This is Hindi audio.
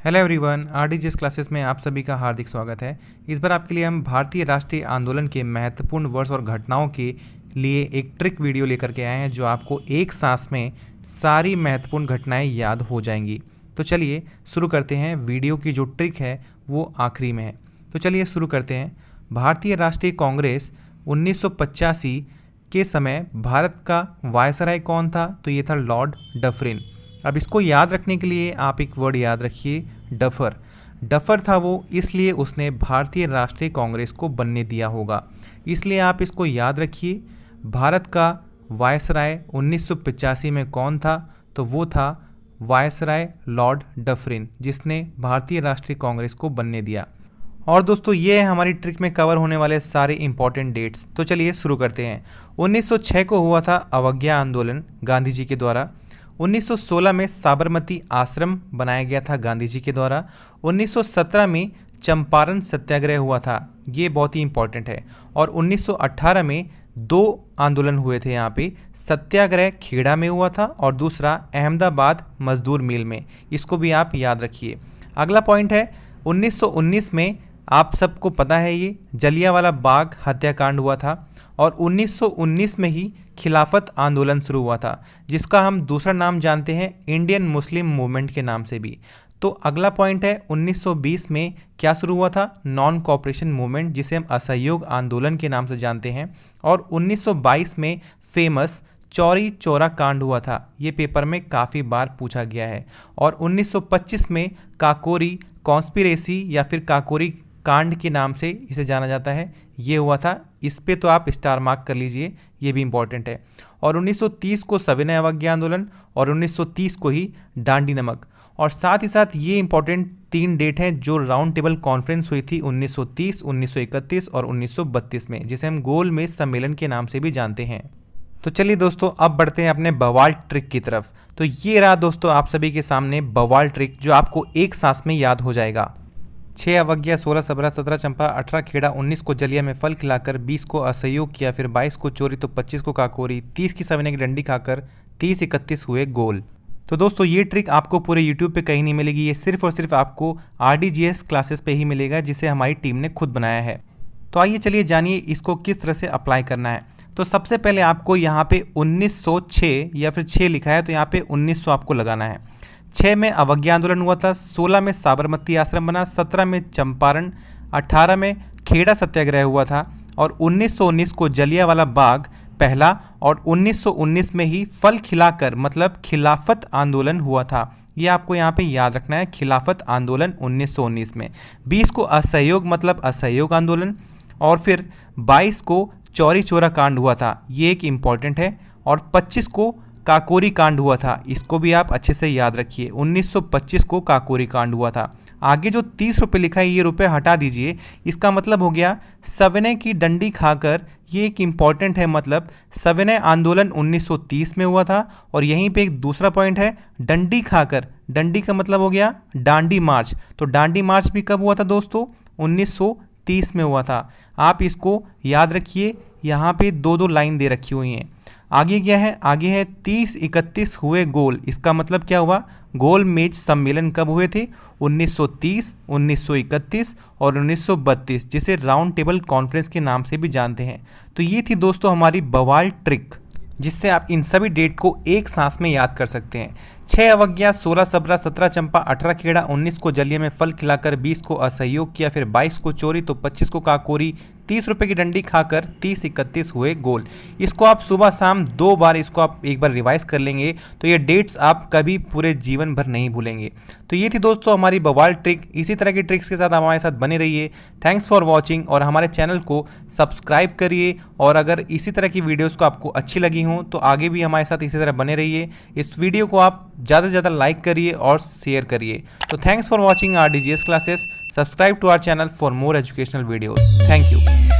हेलो एवरीवन, आरडीजीएस क्लासेस में आप सभी का हार्दिक स्वागत है। इस बार आपके लिए हम भारतीय राष्ट्रीय आंदोलन के महत्वपूर्ण वर्ष और घटनाओं के लिए एक ट्रिक वीडियो लेकर के आए हैं जो आपको एक सांस में सारी महत्वपूर्ण घटनाएं याद हो जाएंगी। तो चलिए शुरू करते हैं। वीडियो की जो ट्रिक है वो आखिरी में है। तो चलिए शुरू करते हैं। भारतीय राष्ट्रीय कांग्रेस 1985 के समय भारत का वायसराय कौन था? तो ये था लॉर्ड डफरिन। अब इसको याद रखने के लिए आप एक वर्ड याद रखिए, डफर। डफर था वो, इसलिए उसने भारतीय राष्ट्रीय कांग्रेस को बनने दिया होगा, इसलिए आप इसको याद रखिए। भारत का वायसराय 1985 में कौन था? तो वो था वायसराय लॉर्ड डफरिन, जिसने भारतीय राष्ट्रीय कांग्रेस को बनने दिया। और दोस्तों ये है हमारी ट्रिक में कवर होने वाले सारे इंपॉर्टेंट डेट्स। तो चलिए शुरू करते हैं। 1906 को हुआ था अवज्ञा आंदोलन गांधी जी के द्वारा। 1916 में साबरमती आश्रम बनाया गया था गांधी जी के द्वारा। 1917 में चंपारण सत्याग्रह हुआ था, ये बहुत ही इंपॉर्टेंट है। और 1918 में दो आंदोलन हुए थे यहाँ पे। सत्याग्रह खेड़ा में हुआ था और दूसरा अहमदाबाद मजदूर मिल में। इसको भी आप याद रखिए। अगला पॉइंट है 1919 में, आप सबको पता है ये जलियांवाला बाग हत्याकांड हुआ था। और 1919 में ही खिलाफत आंदोलन शुरू हुआ था, जिसका हम दूसरा नाम जानते हैं इंडियन मुस्लिम मूवमेंट के नाम से भी। तो अगला पॉइंट है 1920 में क्या शुरू हुआ था? नॉन कोऑपरेशन मूवमेंट, जिसे हम असहयोग आंदोलन के नाम से जानते हैं। और 1922 में फेमस चौरी चौरा कांड हुआ था, ये पेपर में काफ़ी बार पूछा गया है। और 1925 में काकोरी कॉन्स्पिरेसी या फिर काकोरी कांड के नाम से इसे जाना जाता है, ये हुआ था। इस पे तो आप स्टार मार्क कर लीजिए, ये भी इंपॉर्टेंट है। और 1930 को सविनय अवज्ञा आंदोलन और 1930 को ही दांडी नमक। और साथ ही साथ ये इंपॉर्टेंट 3 डेट हैं जो राउंड टेबल कॉन्फ्रेंस हुई थी 1930, 1931 और 1932 में, जिसे हम गोल मेज सम्मेलन के नाम से भी जानते हैं। तो चलिए दोस्तों अब बढ़ते हैं अपने बवाल ट्रिक की तरफ। तो ये रहा दोस्तों आप सभी के सामने बवाल ट्रिक जो आपको एक सांस में याद हो जाएगा। 6 अवज्ञा, 16 सबरा, 17 चंपा, 18 खेड़ा, 19 को जलिया में फल खिलाकर, 20 को असहयोग किया, फिर 22 को चोरी तो 25 को काकोरी, 30 की सविनय की डंडी खाकर 30-31 हुए गोल। तो दोस्तों ये ट्रिक आपको पूरे यूट्यूब पे कहीं नहीं मिलेगी, ये सिर्फ और सिर्फ आपको आरडीजीएस क्लासेस पे ही मिलेगा, जिसे हमारी टीम ने खुद बनाया है। तो आइए चलिए जानिए इसको किस तरह से अप्लाई करना है। तो सबसे पहले आपको यहाँ पे 1906 या फिर 6 लिखा है तो यहाँ पे 1900 आपको लगाना है। 6 में अवज्ञा आंदोलन हुआ था, 16 में साबरमती आश्रम बना, 17 में चंपारण, 18 में खेड़ा सत्याग्रह हुआ था और 1919 को जलियांवाला बाग पहला और 1919 में ही फल खिलाकर मतलब खिलाफत आंदोलन हुआ था। ये आपको यहाँ पे याद रखना है, खिलाफत आंदोलन 1919 में। 20 को असहयोग मतलब असहयोग आंदोलन और फिर 22 को चौरी चौरा कांड हुआ था, ये एक इम्पॉर्टेंट है। और 25 को काकोरी कांड हुआ था, इसको भी आप अच्छे से याद रखिए। 1925 को काकोरी कांड हुआ था। आगे जो 30 रुपये लिखा है ये रुपये हटा दीजिए, इसका मतलब हो गया सविनय की डंडी खाकर, ये एक इम्पॉर्टेंट है। मतलब सविनय आंदोलन 1930 में हुआ था। और यहीं पे एक दूसरा पॉइंट है डंडी खाकर, डंडी का मतलब हो गया डांडी मार्च। तो डांडी मार्च भी कब हुआ था दोस्तों? 1930 में हुआ था। आप इसको याद रखिए, यहाँ पे 2-2 लाइन दे रखी हुई हैं। आगे क्या है? आगे है 30-31 हुए गोल। इसका मतलब क्या हुआ? गोल मेज सम्मेलन कब हुए थे? 1930, 1931 और 1932, जिसे राउंड टेबल कॉन्फ्रेंस के नाम से भी जानते हैं। तो ये थी दोस्तों हमारी बवाल ट्रिक, जिससे आप इन सभी डेट को एक सांस में याद कर सकते हैं। 6 अवज्ञा, 16 सबरा, 17 चंपा, 18 खेड़ा, 19 को जलिया में फल खिलाकर, 20 को असहयोग किया, फिर 22 को चोरी तो 25 को काकोरी, 30 रुपये की डंडी खाकर 30-31 हुए गोल। इसको आप सुबह शाम 2 बार इसको आप एक बार रिवाइज कर लेंगे तो ये डेट्स आप कभी पूरे जीवन भर नहीं भूलेंगे। तो ये थी दोस्तों हमारी बवाल ट्रिक। इसी तरह की ट्रिक्स के साथ हमारे साथ बने रहिए। थैंक्स फॉर वॉचिंग और हमारे चैनल को सब्सक्राइब करिए। और अगर इसी तरह की वीडियोज़ को आपको अच्छी लगी हों तो आगे भी हमारे साथ इसी तरह बने रहिए। इस वीडियो को आप ज़्यादा से ज़्यादा लाइक करिए और शेयर करिए। तो thanks for watching RDGS classes. Subscribe to our channel for more educational videos. Thank you.